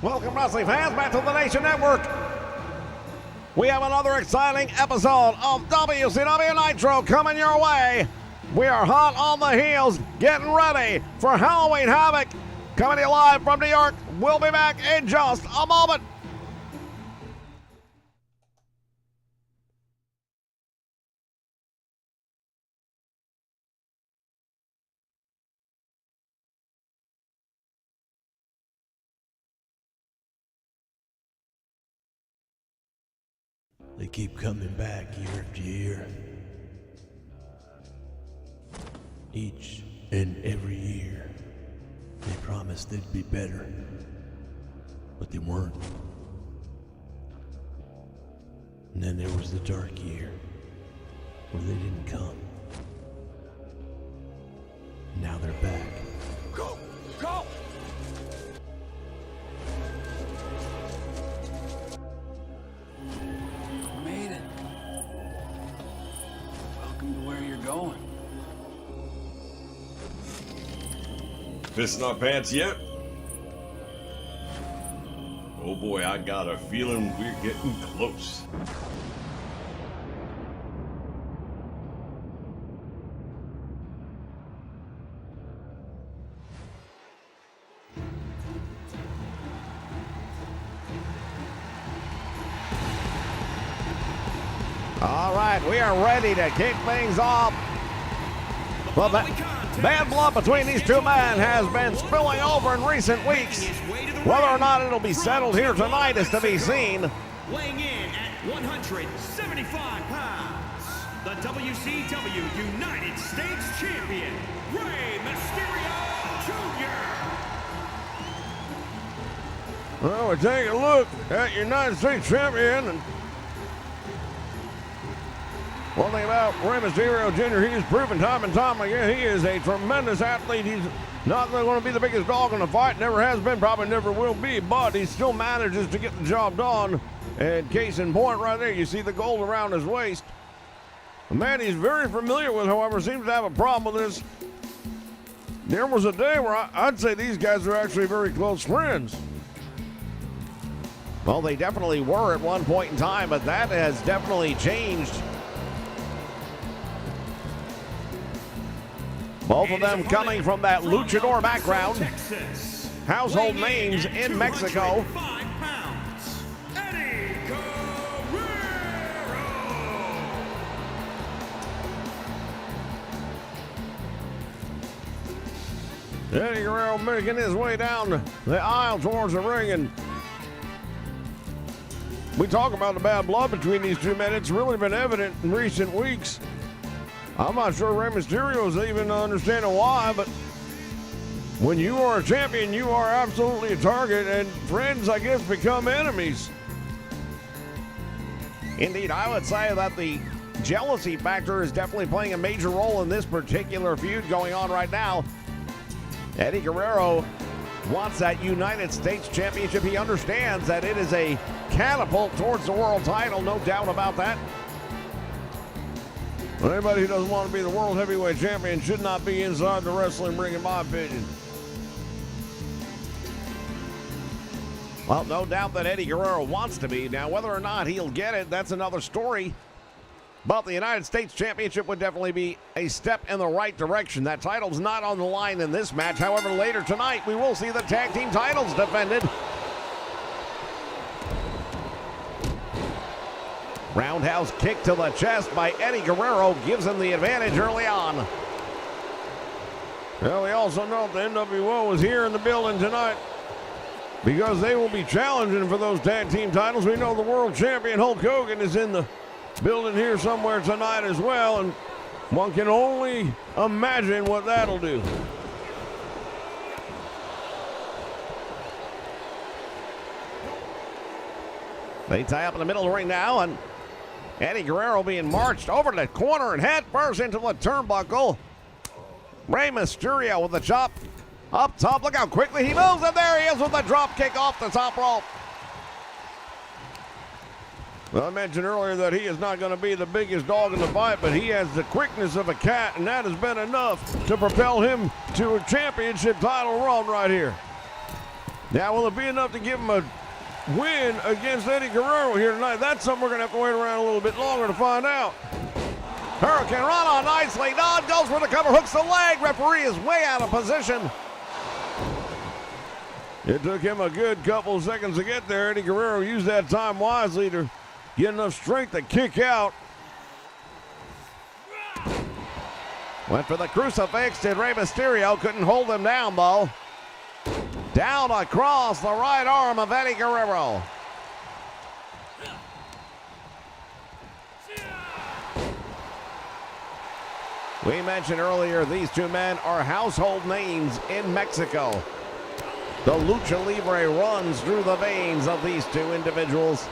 Welcome, wrestling fans, back to the Nation Network. We have another exciting episode of WCW Nitro coming your way. We are hot on the heels, getting ready for Halloween Havoc. Coming to you live from New York. We'll be back in just a moment. They keep coming back year after year. Each and every year, they promised they'd be better, but they weren't. And then there was the dark year, where they didn't come. Now they're back. Go! Go! Made it. Welcome to where you're going. Pissing our pants yet? Oh boy, I got a feeling we're getting close. All right, we are ready to kick things off. Well, the bad blood between these two men has been spilling over in recent weeks. Whether or not it'll be settled here tonight is to be seen. Weighing in at 175 pounds, the WCW United States Champion, Rey Mysterio Jr. Well, we take a look at United States Champion. And one thing about Rey Mysterio Jr., he's proven time and time again he is a tremendous athlete. He's not going to be the biggest dog in the fight, never has been, probably never will be, but he still manages to get the job done. And case in point right there, you see the gold around his waist. A man he's very familiar with, however, seems to have a problem with this. There was a day where I'd say these guys are actually very close friends. Well, they definitely were at one point in time, but that has definitely changed. Both of them coming from that luchador background. Household names in Mexico. Eddie Guerrero making his way down the aisle towards the ring, and we talk about the bad blood between these two men. It's really been evident in recent weeks. I'm not sure Rey Mysterio is even understanding why, but when you are a champion, you are absolutely a target, and friends, I guess, become enemies. Indeed, I would say that the jealousy factor is definitely playing a major role in this particular feud going on right now. Eddie Guerrero wants that United States Championship. He understands that it is a catapult towards the world title, no doubt about that. Anybody who doesn't want to be the World Heavyweight Champion should not be inside the wrestling ring, in my opinion. Well, no doubt that Eddie Guerrero wants to be. Now, whether or not he'll get it, that's another story. But the United States Championship would definitely be a step in the right direction. That title's not on the line in this match. However, later tonight, we will see the tag team titles defended. Roundhouse kick to the chest by Eddie Guerrero gives him the advantage early on. Well, we also know the NWO is here in the building tonight because they will be challenging for those tag team titles. We know the world champion Hulk Hogan is in the building here somewhere tonight as well, and one can only imagine what that'll do. They tie up in the middle of the ring now, and Eddie Guerrero being marched over to the corner and head first into the turnbuckle. Rey Mysterio with the chop up top. Look how quickly he moves, and there he is with the drop kick off the top rope. Well, I mentioned earlier that he is not going to be the biggest dog in the fight, but he has the quickness of a cat, and that has been enough to propel him to a championship title run right here. Now, will it be enough to give him a win against Eddie Guerrero here tonight? That's something we're going to have to wait around a little bit longer to find out. Hurricane Rana nicely done. Goes for the cover, hooks the leg. Referee is way out of position. It took him a good couple of seconds to get there. Eddie Guerrero used that time wisely to get enough strength to kick out. Went for the crucifix. Did Rey Mysterio. Couldn't hold him down, though. Down across the right arm of Eddie Guerrero. We mentioned earlier these two men are household names in Mexico. The lucha libre runs through the veins of these two individuals.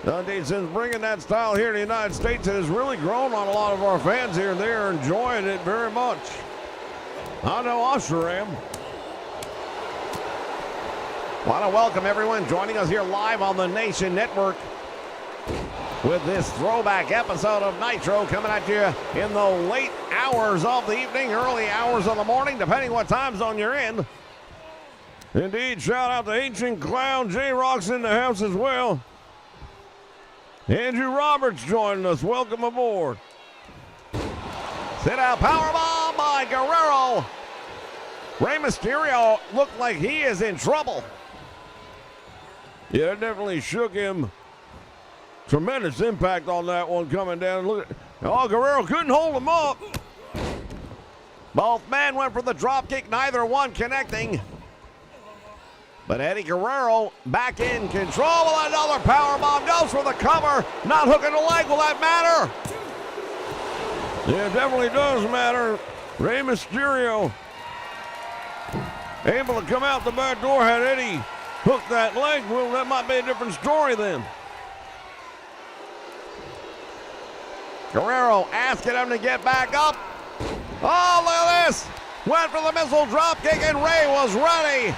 Indeed, since bringing that style here to the United States, it has really grown on a lot of our fans here. They are enjoying it very much. I know I sure am. Want to welcome everyone joining us here live on the Nation Network with this throwback episode of Nitro coming at you in the late hours of the evening, early hours of the morning, depending what time zone you're in. Indeed, shout out to Ancient Clown. J-Rock's in the house as well. Andrew Roberts joining us. Welcome aboard. Sit out powerbomb by Guerrero. Rey Mysterio looked like he is in trouble. Yeah, it definitely shook him. Tremendous impact on that one coming down. Look at, oh, Guerrero couldn't hold him up. Both men went for the drop kick, neither one connecting. But Eddie Guerrero back in control with another powerbomb. Goes for the cover. Not hooking the leg. Will that matter? Yeah, it definitely does matter. Rey Mysterio able to come out the back door. Had Eddie hooked that leg, well, that might be a different story then. Guerrero asking him to get back up. Oh, look at this. Went for the missile drop kick, and Rey was ready.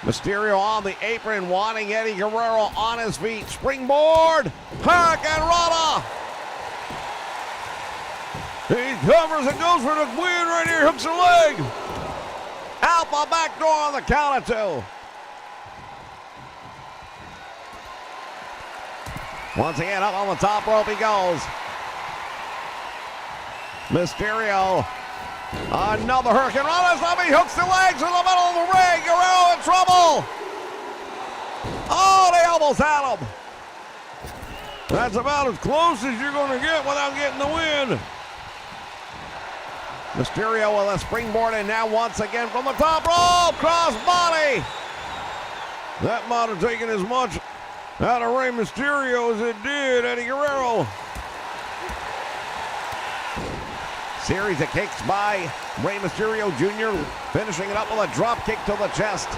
Mysterio on the apron, wanting Eddie Guerrero on his feet. Springboard, Hurricane Rana. He covers and goes for the win right here, hooks the leg. Alpha backdoor on the count of two. Once again, up on the top rope he goes. Mysterio. Another Hurricane Rana. He hooks the legs in the middle of the ring. Guerrero in trouble. Oh, they almost had him. That's about as close as you're going to get without getting the win. Mysterio with a springboard, and now once again from the top rope. Cross body. That might have taken as much out of Rey Mysterio as it did Eddie Guerrero. Series of kicks by Rey Mysterio Jr., finishing it up with a drop kick to the chest.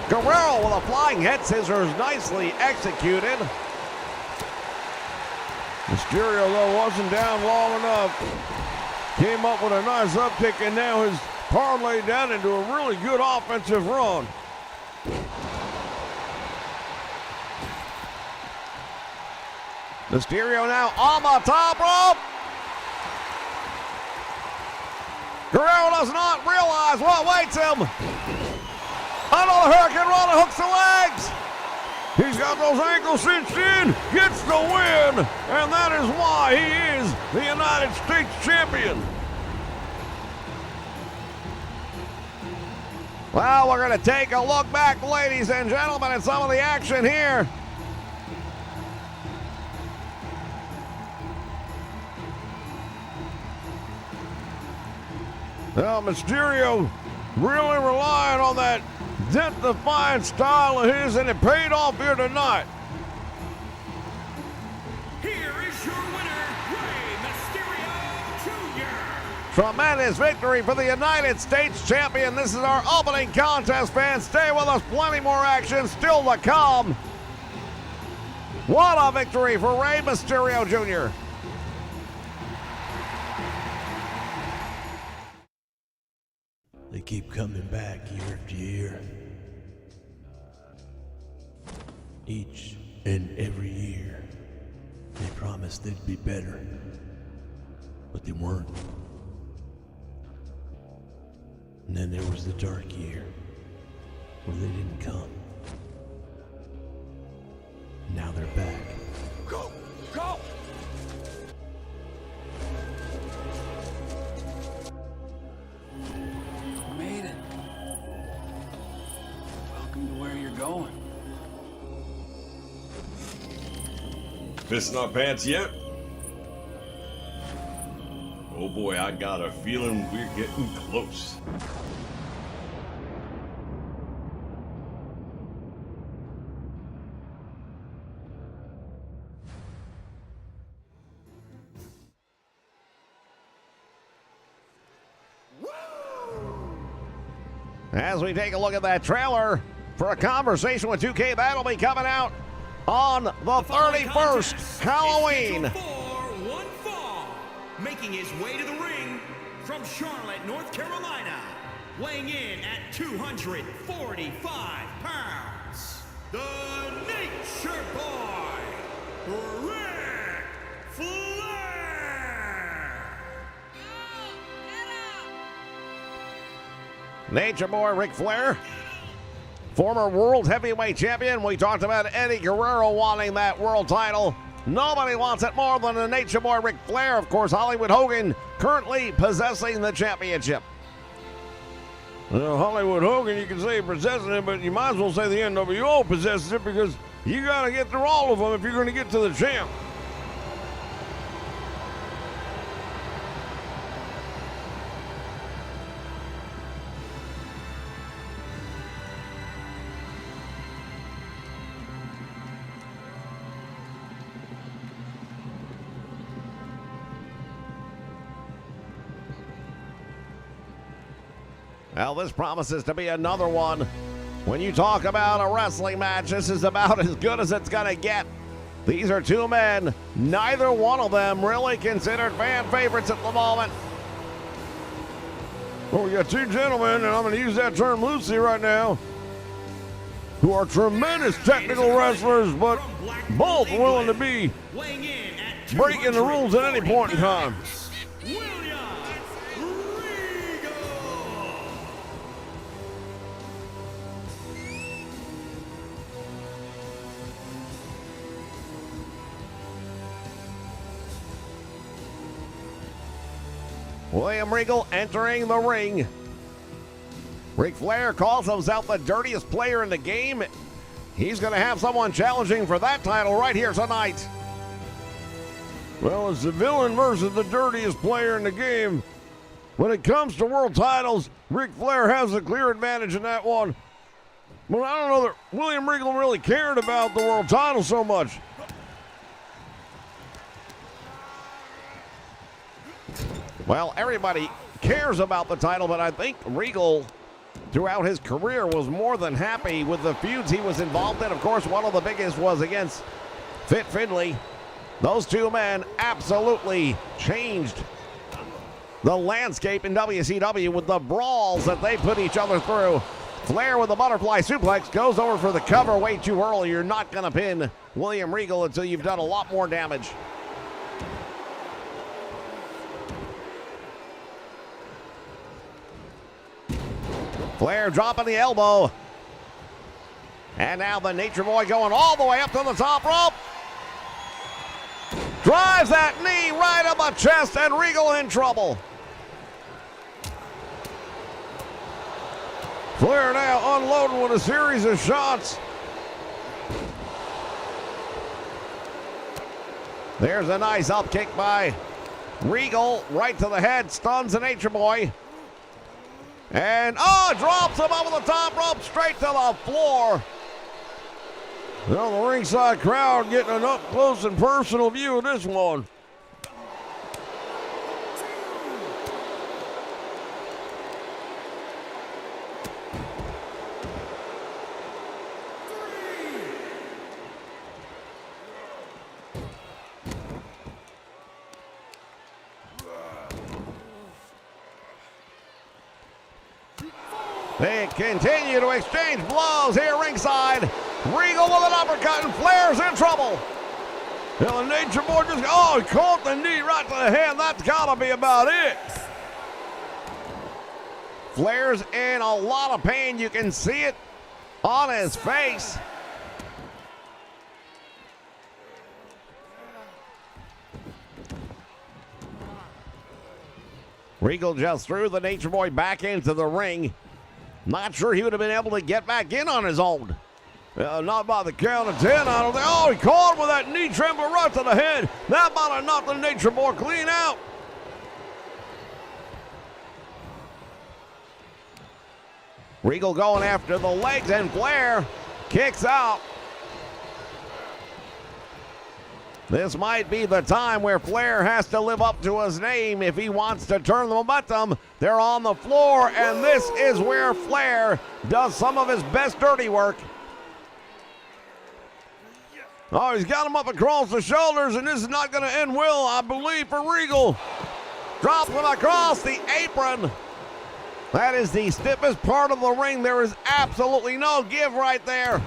Guerrero with a flying head scissors, nicely executed. Mysterio, though, wasn't down long enough. Came up with a nice upkick, and now has parlayed down into a really good offensive run. Mysterio now on the top rope. Guerrero does not realize what waits him. Another Hurricane Rana hooks the legs. He's got those ankles cinched in, gets the win, and that is why he is the United States champion. Well, we're going to take a look back, ladies and gentlemen, at some of the action here. Well, Mysterio really relying on that death-defying style of his, and it paid off here tonight. Here is your winner, Rey Mysterio Jr. Tremendous victory for the United States champion. This is our opening contest, fans. Stay with us. Plenty more action still to come. What a victory for Rey Mysterio Jr. They keep coming back year after year. Each and every year, they promised they'd be better, but they weren't. And then there was the dark year, where they didn't come. Now they're back. Go! Go! You made it. Welcome to where you're going. Pissing our pants yet? Oh boy, I got a feeling we're getting close. As we take a look at that trailer for a conversation with 2K, that'll be coming out on the 31st, Halloween. For one fall, making his way to the ring from Charlotte, North Carolina, weighing in at 245 pounds, the Nature Boy, Ric Flair. Nature Boy Ric Flair, former world heavyweight champion. We talked about Eddie Guerrero wanting that world title. Nobody wants it more than the Nature Boy Ric Flair. Of course, Hollywood Hogan currently possessing the championship. Well, Hollywood Hogan, you can say possessing it, but you might as well say the NWO possesses it, because you got to get through all of them if you're going to get to the champ. Well, this promises to be another one. When you talk about a wrestling match, this is about as good as it's going to get. These are two men, neither one of them really considered fan favorites at the moment. Well, we got two gentlemen, and I'm going to use that term loosely right now, who are tremendous technical wrestlers, but both willing to be breaking the rules at any point in time. William Regal entering the ring. Ric Flair calls himself the dirtiest player in the game. He's going to have someone challenging for that title right here tonight. Well, it's the villain versus the dirtiest player in the game. When it comes to world titles, Ric Flair has a clear advantage in that one. But I don't know that William Regal really cared about the world title so much. Well, everybody cares about the title, but I think Regal, throughout his career, was more than happy with the feuds he was involved in. Of course, one of the biggest was against Fit Finlay. Those two men absolutely changed the landscape in WCW with the brawls that they put each other through. Flair with the butterfly suplex goes over for the cover way too early. You're not going to pin William Regal until you've done a lot more damage. Flair dropping the elbow. And now the Nature Boy going all the way up to the top rope. Drives that knee right up the chest, and Regal in trouble. Flair now unloading with a series of shots. There's a nice up kick by Regal right to the head, stuns the Nature Boy. And, drops him over the top rope straight to the floor. Well, the ringside crowd getting an up-close and personal view of this one. They continue to exchange blows here ringside. Regal with an uppercut, and Flair's in trouble. Well, the Nature Boy just, he caught the knee right to the head. That's got to be about it. Flair's in a lot of pain. You can see it on his face. Regal just threw the Nature Boy back into the ring. Not sure he would have been able to get back in on his own. Not by the count of 10, I don't think. Oh, he caught him with that knee tremble right to the head. That might have knocked the Nature Boy clean out. Regal going after the legs, and Flair kicks out. This might be the time where Flair has to live up to his name if he wants to turn the momentum. They're on the floor, and this is where Flair does some of his best dirty work. Oh, he's got him up across the shoulders, and this is not going to end well, I believe, for Regal. Drops him across the apron. That is the stiffest part of the ring. There is absolutely no give right there.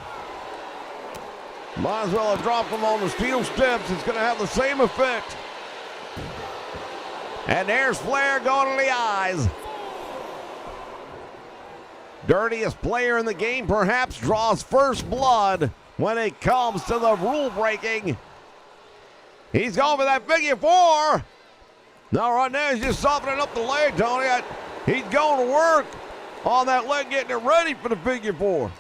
Might as well have dropped him on the steel steps. It's going to have the same effect. And there's Flair going to the eyes. Dirtiest player in the game perhaps draws first blood when it comes to the rule breaking. He's going for that figure four. Now right now he's just softening up the leg, Tony. He's going to work on that leg, getting it ready for the figure four.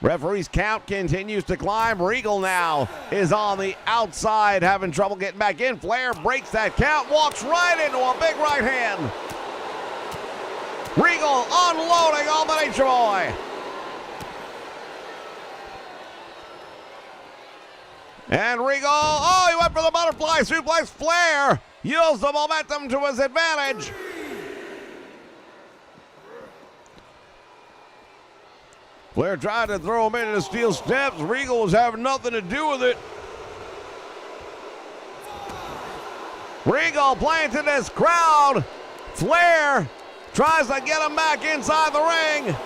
Referee's count continues to climb. Regal now is on the outside, having trouble getting back in. Flair breaks that count, walks right into a big right hand. Regal unloading on the Nature Boy. And Regal, oh, he went for the butterfly suplex. Flair used the momentum to his advantage. Flair tried to throw him into the steel steps. Regal was having nothing to do with it. Regal playing to this crowd. Flair tries to get him back inside the ring.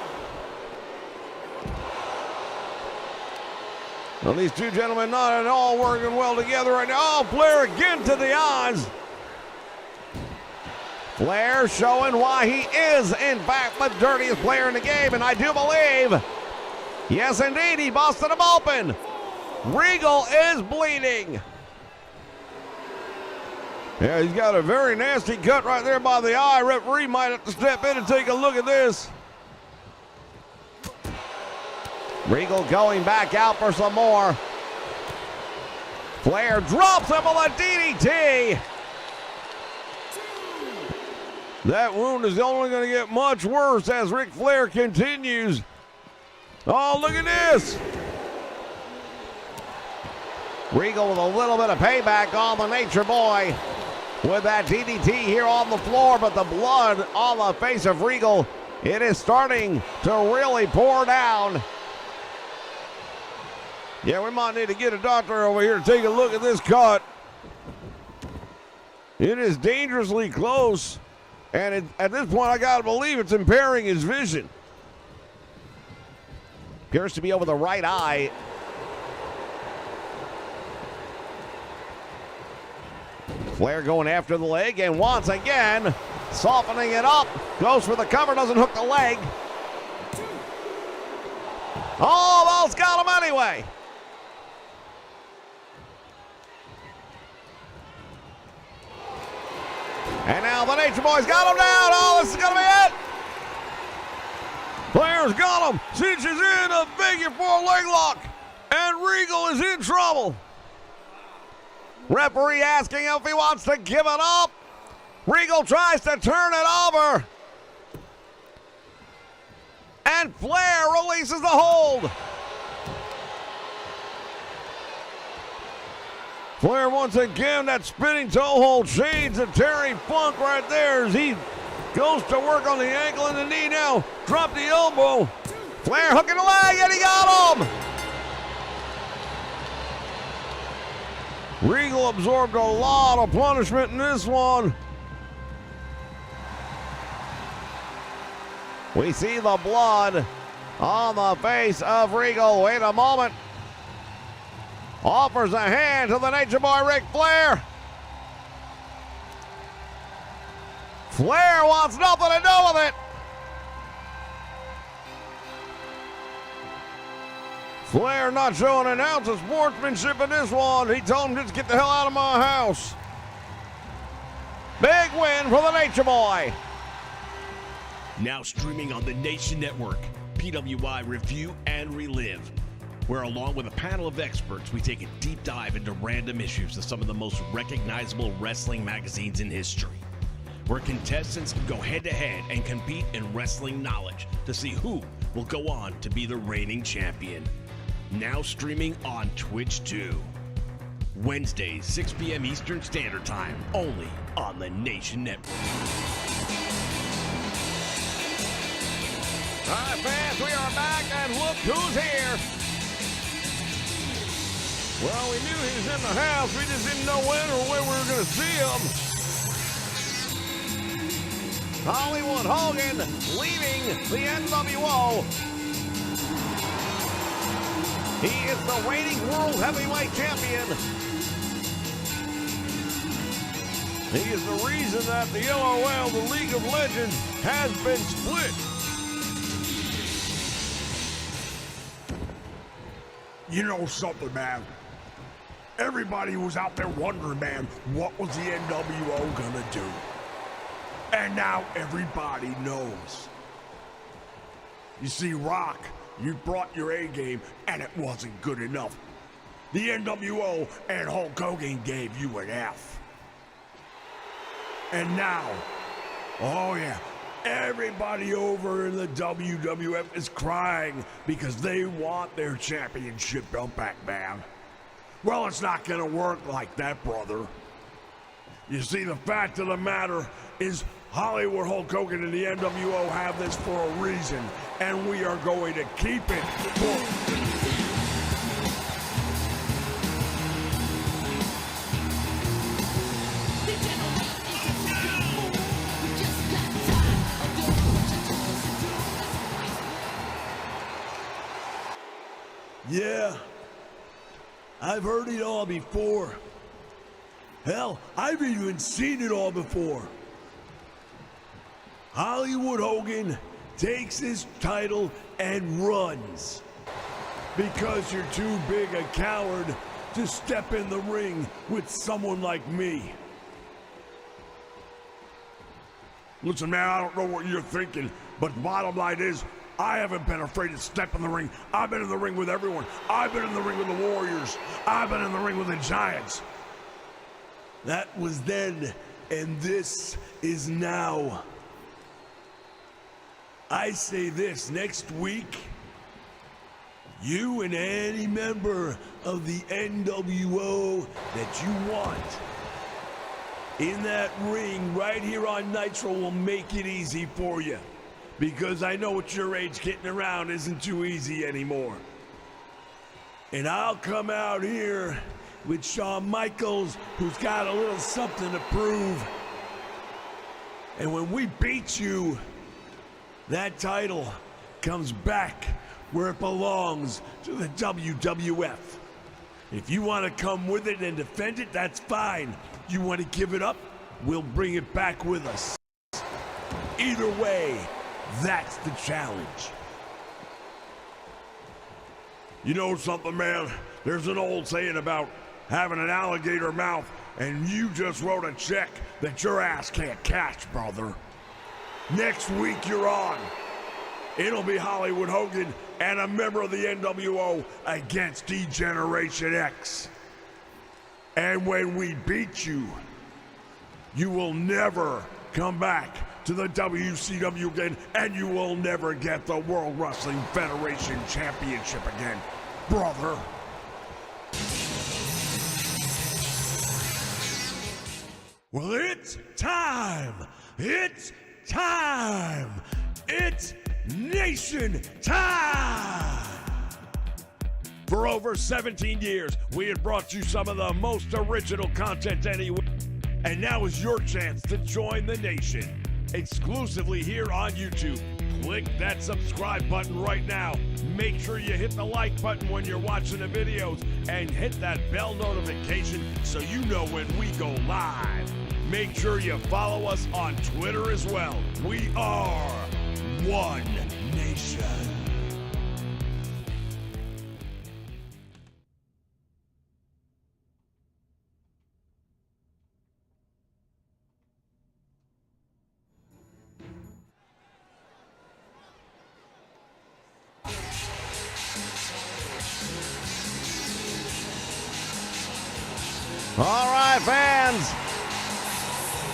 Well, these two gentlemen not at all working well together right now. Oh, Flair again to the eyes. Flair showing why he is, in fact, the dirtiest player in the game, and I do believe, yes, indeed, he busted him open. Regal is bleeding. Yeah, he's got a very nasty cut right there by the eye. Referee might have to step in and take a look at this. Regal going back out for some more. Flair drops him with a DDT. That wound is only going to get much worse as Ric Flair continues. Oh, look at this. Regal with a little bit of payback on the Nature Boy with that DDT here on the floor, but the blood on the face of Regal, it is starting to really pour down. Yeah, we might need to get a doctor over here to take a look at this cut. It is dangerously close. And at this point, I got to believe it's impairing his vision. Appears to be over the right eye. Flair going after the leg, and once again, softening it up. Goes for the cover, doesn't hook the leg. Almost got him anyway. And now the Nature Boy's got him down. Oh, this is going to be it. Flair's got him. Cinches in a figure four leg lock. And Regal is in trouble. Referee asking if he wants to give it up. Regal tries to turn it over. And Flair releases the hold. Flair once again, that spinning toe hold shades of Terry Funk right there as he goes to work on the ankle and the knee now. Drop the elbow. Flair hooking the leg, and he got him. Regal absorbed a lot of punishment in this one. We see the blood on the face of Regal. Wait a moment. Offers a hand to the Nature Boy, Ric Flair. Flair wants nothing to do with it. Flair not showing an ounce of sportsmanship in this one. He told him, just get the hell out of my house. Big win for the Nature Boy. Now streaming on the Nation Network, PWI Review and Relive, where along with a panel of experts, we take a deep dive into random issues of some of the most recognizable wrestling magazines in history, where contestants go head-to-head and compete in wrestling knowledge to see who will go on to be the reigning champion. Now streaming on Twitch 2. Wednesdays, 6 p.m. Eastern Standard Time, only on the Nation Network. All right, fans, we are back, and look who's here. Well, we knew he was in the house. We just didn't know when or where we were going to see him. Hollywood Hogan leaving the NWO. He is the reigning World Heavyweight Champion. He is the reason that the LOL, the League of Legends, has been split. You know something, man? Everybody was out there wondering, man, what was the NWO gonna do? And now everybody knows. You see, Rock, you brought your A game, and it wasn't good enough. The NWO and Hulk Hogan gave you an F. And now, oh yeah, everybody over in the WWF is crying because they want their championship belt back, man. Well, it's not gonna work like that, brother. You see, the fact of the matter is Hollywood Hulk Hogan and the NWO have this for a reason, and we are going to keep it for... Yeah, I've heard it all before. Hell, I've even seen it all before. Hollywood Hogan takes his title and runs because you're too big a coward to step in the ring with someone like me. Listen, man, I don't know what you're thinking, but the bottom line is, I haven't been afraid to step in the ring. I've been in the ring with everyone. I've been in the ring with the Warriors. I've been in the ring with the Giants. That was then, and this is now. I say this, next week, you and any member of the NWO that you want in that ring right here on Nitro will make it easy for you. Because I know at your age, getting around isn't too easy anymore. And I'll come out here with Shawn Michaels, who's got a little something to prove. And when we beat you, that title comes back where it belongs, to the WWF. If you want to come with it and defend it, that's fine. You want to give it up, we'll bring it back with us. Either way, that's the challenge. You know something, man? There's an old saying about having an alligator mouth, and you just wrote a check that your ass can't catch, brother. Next week you're on. It'll be Hollywood Hogan and a member of the NWO against D-Generation X. And when we beat you, you will never come back to the WCW again, and you will never get the World Wrestling Federation Championship again, brother. Well, it's time! It's time! It's Nation time! For over 17 years, we have brought you some of the most original content anywhere. And now is your chance to join the Nation. Exclusively here on YouTube. Click that subscribe button right now. Make sure you hit the like button when you're watching the videos and hit that bell notification so you know when we go live. Make sure you follow us on Twitter as well. We are One Nation. All right, fans.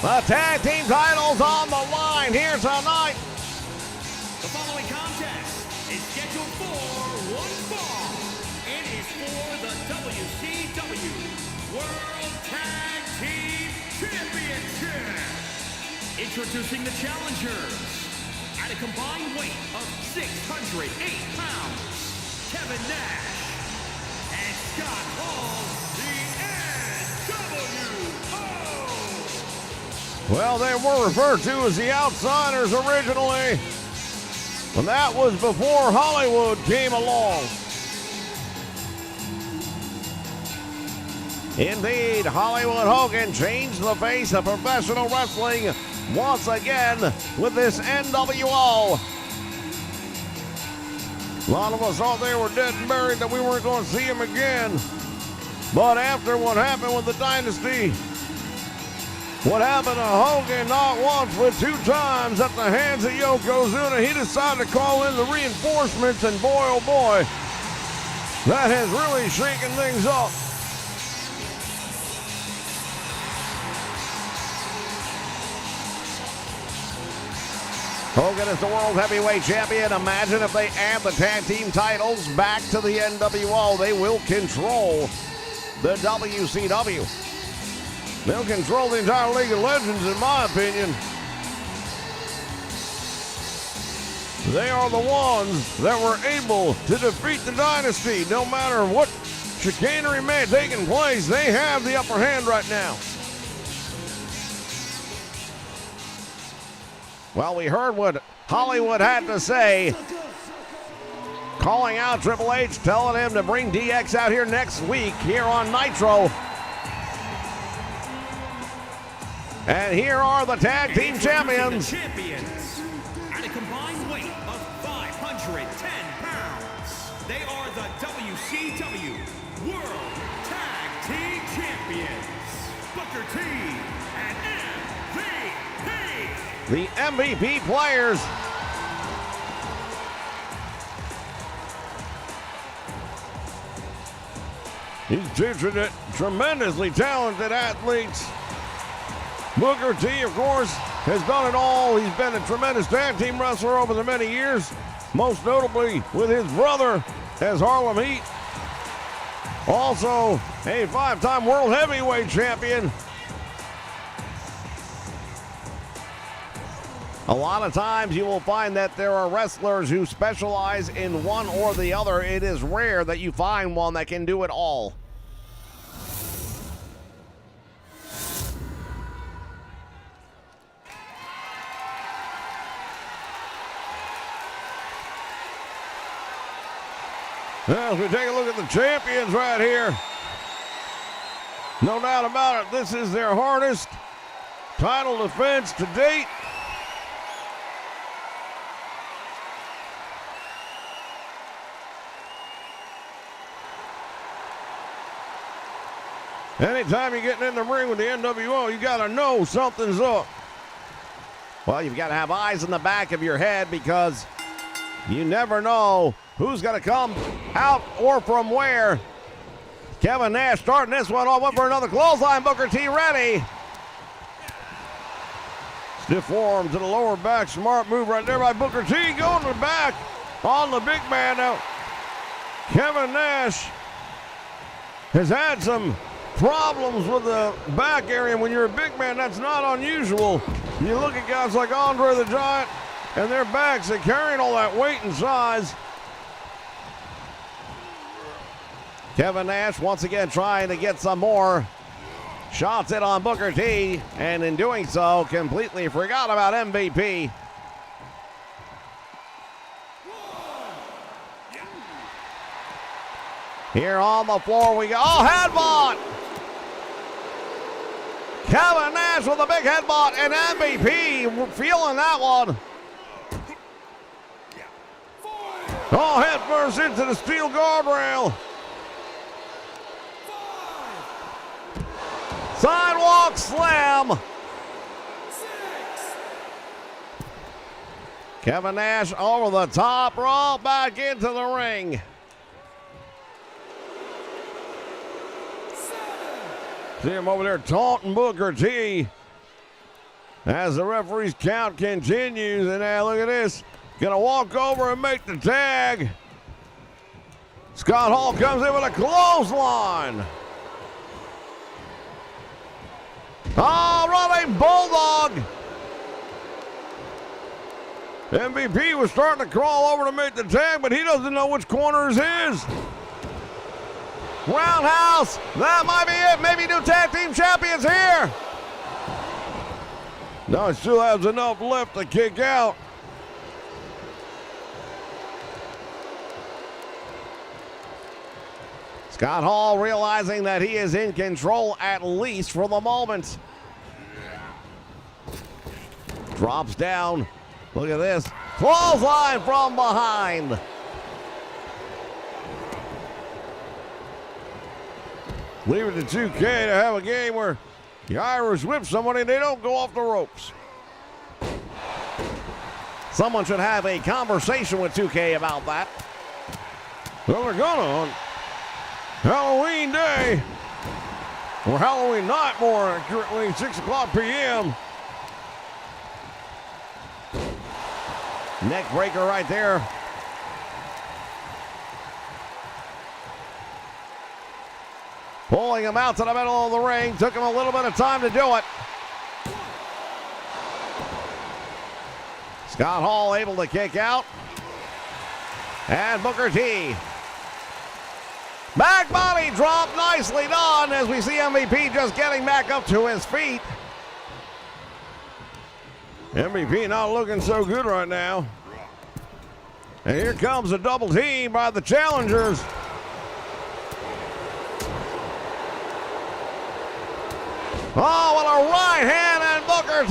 The tag team titles on the line here tonight. The following contest is scheduled for one fall and is for the WCW World Tag Team Championship. Introducing the challengers at a combined weight of 608 pounds, Kevin Nash and Scott Hall, the NWO. Well, they were referred to as the Outsiders originally, and that was before Hollywood came along. Indeed, Hollywood Hogan changed the face of professional wrestling once again with this NWO. A lot of us thought they were dead and buried, that we weren't going to see them again. But after what happened with the Dynasty, what happened to Hogan not once but two times at the hands of Yokozuna, he decided to call in the reinforcements, and boy, oh boy, that has really shaken things up. Hogan is the World Heavyweight Champion. Imagine if they add the tag team titles back to the NWO. They will control the WCW. They'll control the entire League of Legends, in my opinion. They are the ones that were able to defeat the Dynasty. No matter what chicanery may have taken place, they have the upper hand right now. Well, we heard what Hollywood had to say, calling out Triple H, telling him to bring DX out here next week here on Nitro. And here are the tag team champions. The champions at a combined weight of 510 pounds. They are the WCW World Tag Team Champions, Booker T and MVP. The MVP players. These two tremendously talented athletes. Booker T, of course, has done it all. He's been a tremendous tag team wrestler over the many years, most notably with his brother as Harlem Heat. Also, a 5-time World Heavyweight Champion. A lot of times you will find that there are wrestlers who specialize in one or the other. It is rare that you find one that can do it all. As we take a look at the champions right here, no doubt about it, this is their hardest title defense to date. Anytime you're getting in the ring with the NWO, you got to know something's up. Well, you've got to have eyes in the back of your head, because you never know who's going to come out or from where. Kevin Nash starting this one off. Up for another clothesline. Booker T ready. Stiff forearm to the lower back. Smart move right there by Booker T. Going to the back on the big man now. Kevin Nash has had some problems with the back area. When you're a big man, that's not unusual. You look at guys like Andre the Giant and their backs, they're carrying all that weight and size. Kevin Nash once again trying to get some more shots in on Booker T, and in doing so, completely forgot about MVP. Here on the floor we go. Oh, headbutt! Kevin Nash with a big headbutt, and MVP feeling that one. Oh, head first into the steel guardrail. Sidewalk slam. Kevin Nash over the top rope, back into the ring. See him over there taunting Booker T as the referee's count continues. And now look at this. Gonna walk over and make the tag. Scott Hall comes in with a clothesline. Oh, running bulldog. MVP was starting to crawl over to make the tag, but he doesn't know which corner is his. Roundhouse, that might be it. Maybe new tag team champions here. No, he still has enough left to kick out. Scott Hall realizing that he is in control, at least for the moment. Drops down. Look at this. Clothesline from behind. Leave it to 2K to have a game where the Irish whip somebody and they don't go off the ropes. Someone should have a conversation with 2K about that. Well, they're gonna on Halloween Day, or Halloween night more accurately, 6 o'clock p.m. Neck breaker right there. Pulling him out to the middle of the ring. Took him a little bit of time to do it. Scott Hall able to kick out. And Booker T. Back body drop, nicely done as we see MVP just getting back up to his feet. MVP not looking so good right now. And here comes a double team by the challengers. Oh, what a right hand, and Booker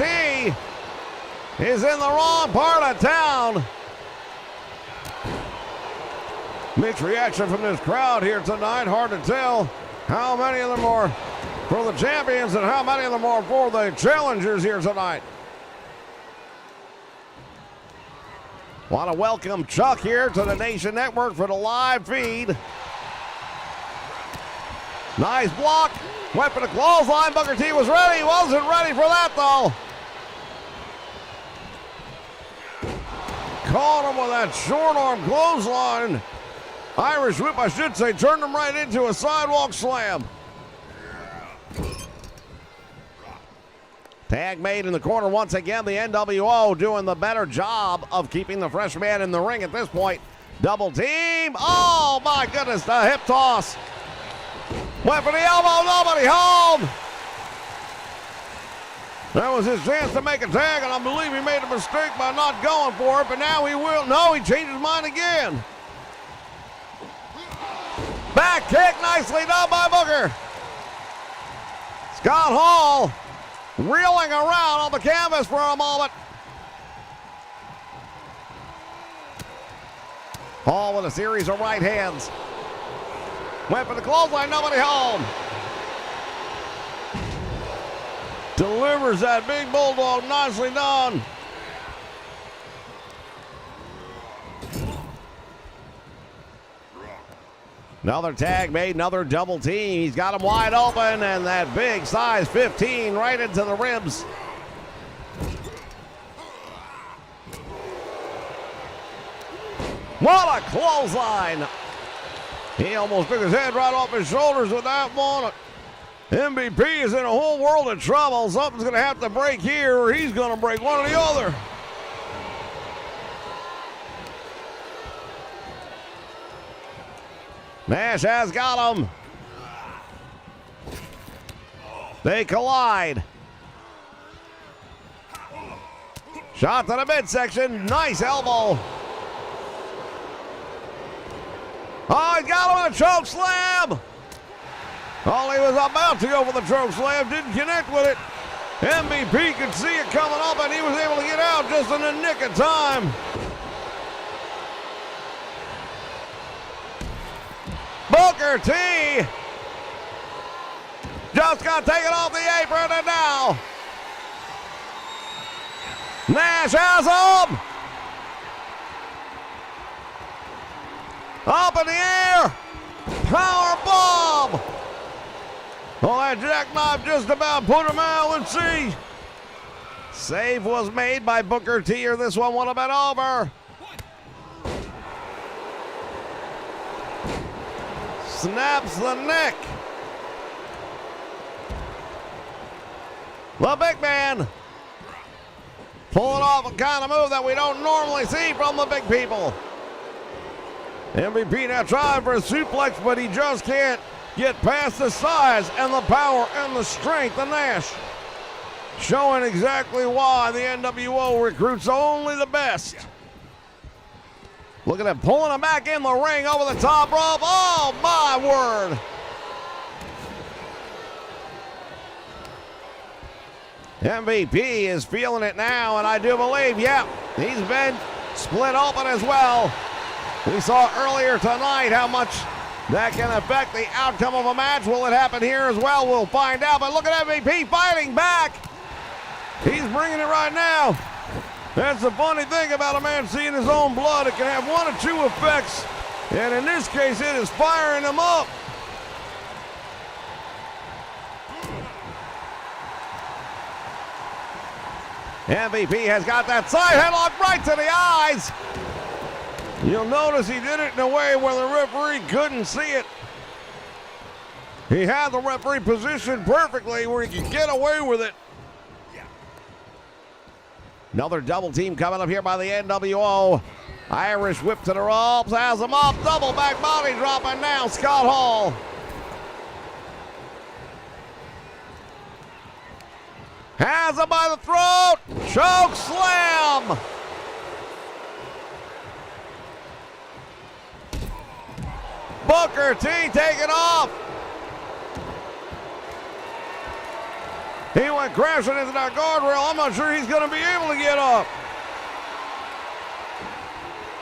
T is in the wrong part of town. Mixed reaction from this crowd here tonight. Hard to tell how many of them are for the champions and how many of them are for the challengers here tonight. Want to welcome Chuck here to the Nation Network for the live feed. Nice block. Went for the clothesline. Booker T was ready. Wasn't ready for that, though. Caught him with that short arm clothesline. Irish whip, I should say, turned him right into a sidewalk slam. Tag made in the corner once again. The NWO doing the better job of keeping the fresh man in the ring at this point. Double team. Oh, my goodness. The hip toss. Went for the elbow. Nobody home. That was his chance to make a tag, and I believe he made a mistake by not going for it, but now he will. No, he changed his mind again. Back kick, nicely done by Booker. Scott Hall reeling around on the canvas for a moment. Hall with a series of right hands. Went for the clothesline, nobody home. Delivers that big bulldog, nicely done. Another tag made, another double team. He's got him wide open, and that big size 15 right into the ribs. What a clothesline. He almost took his head right off his shoulders with that one. MVP is in a whole world of trouble. Something's going to have to break here, or he's going to break one or the other. Nash has got him. They collide. Shot to the midsection. Nice elbow. Oh, he's got him with a choke slam. Oh, he was about to go for the choke slam. Didn't connect with it. MVP could see it coming up, and he was able to get out just in the nick of time. Booker T just got taken off the apron, and now Nash has him. Up in the air. Power bomb. Oh, that jackknife just about put him out. Let's see. Save was made by Booker T, or this one would have been over. Snaps the neck. The big man pulling off a kind of move that we don't normally see from the big people. MVP now trying for a suplex, but he just can't get past the size and the power and the strength of Nash. Showing exactly why the NWO recruits only the best. Look at him pulling him back in the ring over the top rope. Oh, my word. MVP is feeling it now, and I do believe, yeah, he's been split open as well. We saw earlier tonight how much that can affect the outcome of a match. Will it happen here as well? We'll find out. But look at MVP fighting back. He's bringing it right now. That's the funny thing about a man seeing his own blood. It can have one or two effects. And in this case, it is firing him up. MVP has got that side headlock right to the eyes. You'll notice he did it in a way where the referee couldn't see it. He had the referee positioned perfectly where he could get away with it. Another double team coming up here by the NWO. Irish whip to the ropes, has him up, double back body drop, and now Scott Hall. Has him by the throat, choke slam. Booker T taking off. He went crashing into that guardrail. I'm not sure he's going to be able to get up.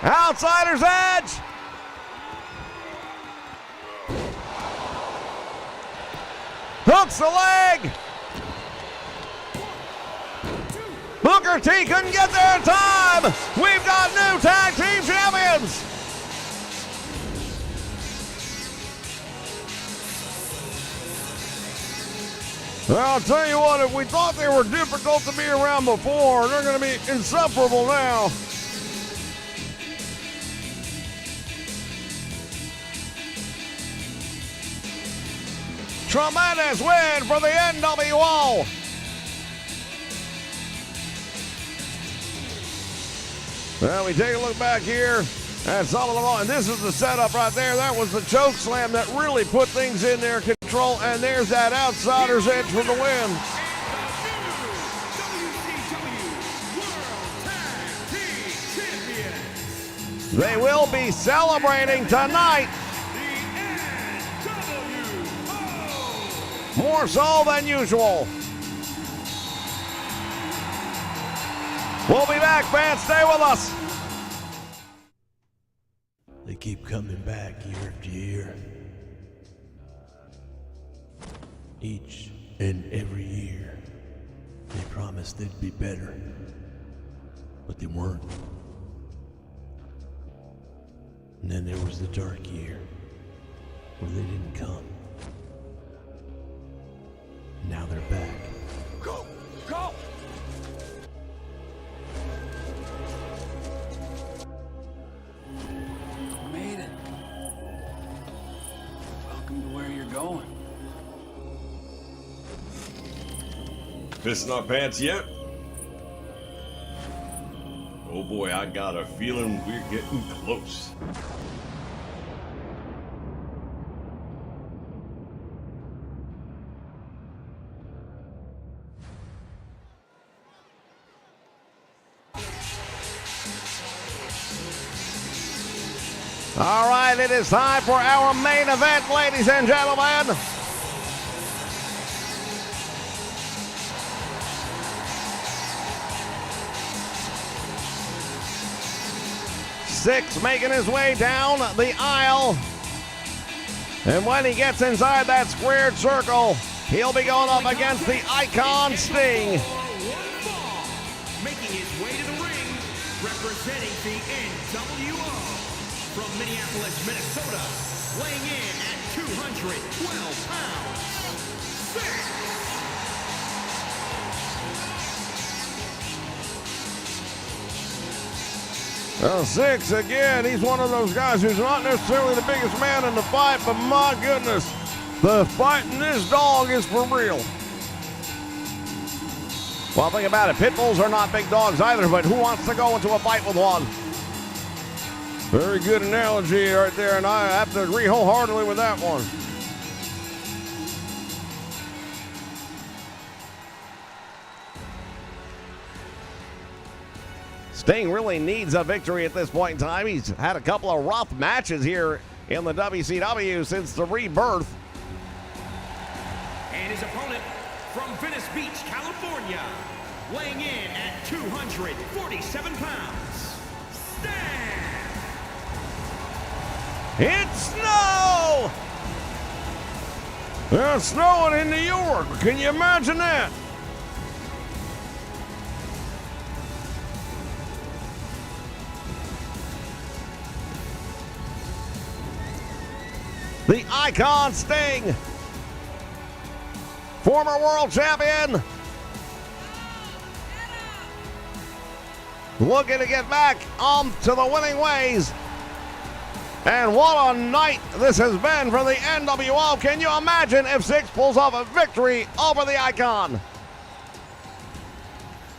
Outsider's edge. Hooks the leg. Booker T couldn't get there in time. We've got new tag team champions. Well, I'll tell you what, if we thought they were difficult to be around before, they're going to be insufferable now. Tremendous win for the NWO. Well, we take a look back here at some of them all, and this is the setup right there. That was the choke slam that really put things in their control, and there's that outsider's edge for the win. They will be celebrating tonight. More so than usual. We'll be back, fans. Stay with us. They keep coming back year after year. Each and every year, they promised they'd be better, but they weren't. And then there was the dark year, where they didn't come. Now they're back. Go! Go! Made it. Welcome to where you're going. Pissing our pants yet? Oh boy, I got a feeling we're getting close. All right, it is time for our main event, ladies and gentlemen. Six making his way down the aisle. And when he gets inside that squared circle, he'll be going up against the Icon Sting. Making his way to the ring, representing the NWO from Minneapolis, Minnesota, weighing in at 212 pounds, Six. Well, Six, again, he's one of those guys who's not necessarily the biggest man in the fight, but my goodness, the fighting this dog is for real. Well, think about it. Pit bulls are not big dogs either, but who wants to go into a fight with one? Very good analogy right there, and I have to agree wholeheartedly with that one. Sting really needs a victory at this point in time. He's had a couple of rough matches here in the WCW since the rebirth. And his opponent from Venice Beach, California, weighing in at 247 pounds, Sting! It's snow! It's snowing in New York. Can you imagine that? The Icon Sting, former world champion, looking to get back onto the winning ways. And what a night this has been for the NWO. Can you imagine if Six pulls off a victory over the Icon?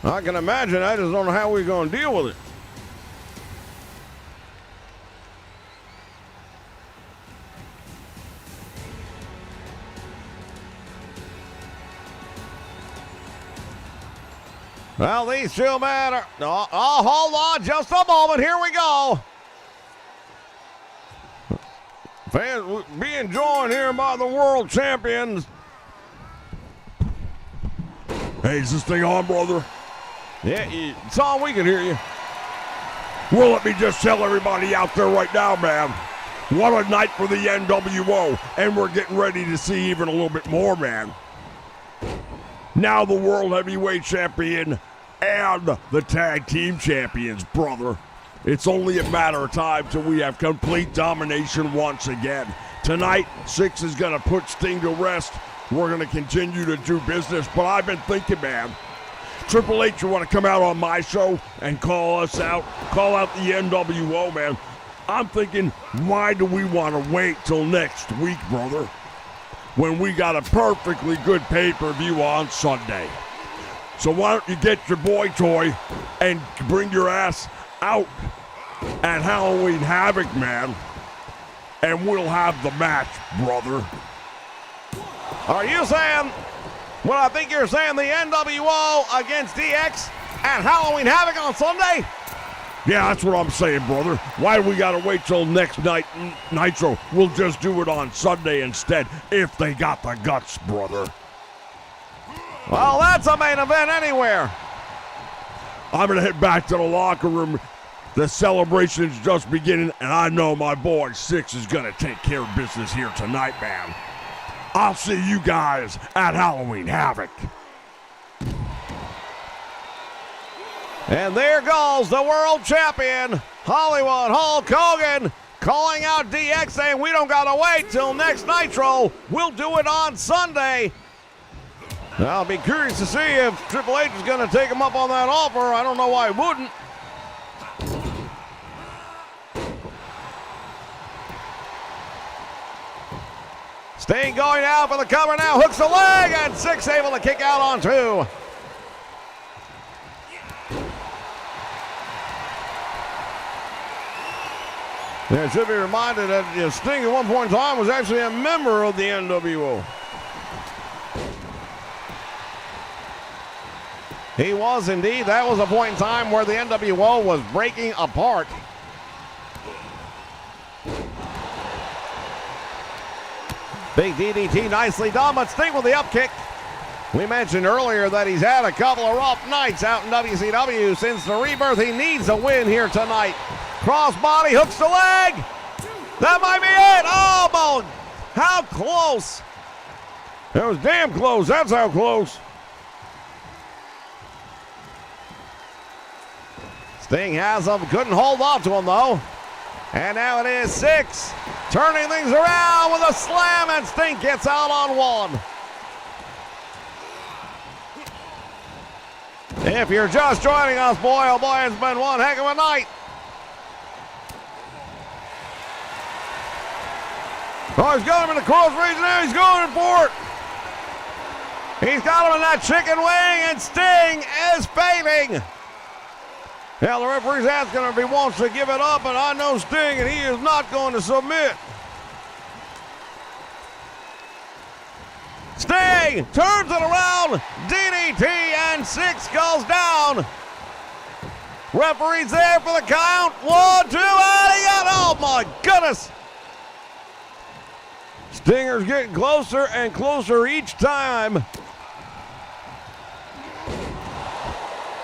I can imagine. I just don't know how we're going to deal with it. Well, these two men are... Oh, hold on just a moment. Here we go. Fans being joined here by the world champions. Hey, is this thing on, brother? Yeah, it's on. We can hear you. Well, let me just tell everybody out there right now, man. What a night for the NWO. And we're getting ready to see even a little bit more, man. Now the World Heavyweight Champion and the Tag Team Champions, brother. It's only a matter of time till we have complete domination once again. Tonight, Six is going to put Sting to rest. We're going to continue to do business, but I've been thinking, man, Triple H, you want to come out on my show and call us out? Call out the NWO, man. I'm thinking, why do we want to wait till next week, brother, when we got a perfectly good pay-per-view on Sunday? So why don't you get your boy toy and bring your ass out at Halloween Havoc, man, and we'll have the match, brother. Are you saying, well, I think you're saying the NWO against DX at Halloween Havoc on Sunday? Yeah, that's what I'm saying, brother. Why do we got to wait till next night, Nitro? We'll just do it on Sunday instead, if they got the guts, brother. Well, that's a main event anywhere. I'm going to head back to the locker room. The celebration is just beginning, and I know my boy Six is going to take care of business here tonight, man. I'll see you guys at Halloween Havoc. And there goes the world champion, Hollywood Hulk Hogan, calling out DX, saying we don't got to wait till next Nitro. We'll do it on Sunday. I'll be curious to see if Triple H is going to take him up on that offer. I don't know why he wouldn't. Sting going out for the cover now, hooks the leg, and Six able to kick out on two. Yeah, it should be reminded that Sting at one point in time was actually a member of the NWO. He was indeed. That was a point in time where the NWO was breaking apart. Big DDT nicely done, but Sting with the upkick. We mentioned earlier that he's had a couple of rough nights out in WCW since the rebirth. He needs a win here tonight. Crossbody, hooks the leg. That might be it. Oh, boy. How close. That was damn close. That's how close. Sting has him. Couldn't hold on to him, though. And now it is 6. Turning things around with a slam, and Sting gets out on 1. If you're just joining us, boy, oh boy, it's been one heck of a night. Oh, he's got him in the cross range now. He's going for it. He's got him in that chicken wing, and Sting is fading. Now, the referee's asking if he wants to give it up, and I know Sting, and he is not going to submit. Sting turns it around, DDT, and 6 goes down. Referee's there for the count. 1, 2, and he got, oh my goodness. Stinger's getting closer and closer each time.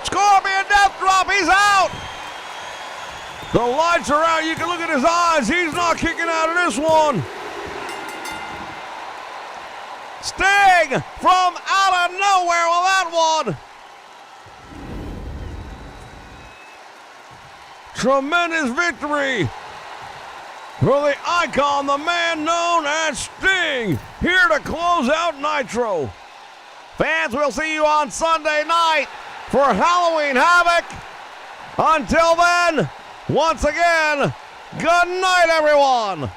Scorpion death drop, he's out. The lights are out, you can look at his eyes. He's not kicking out of this one. Sting from out of nowhere with that one. Tremendous victory for the icon, the man known as Sting, here to close out Nitro. Fans, we'll see you on Sunday night for Halloween Havoc. Until then, once again, good night, everyone.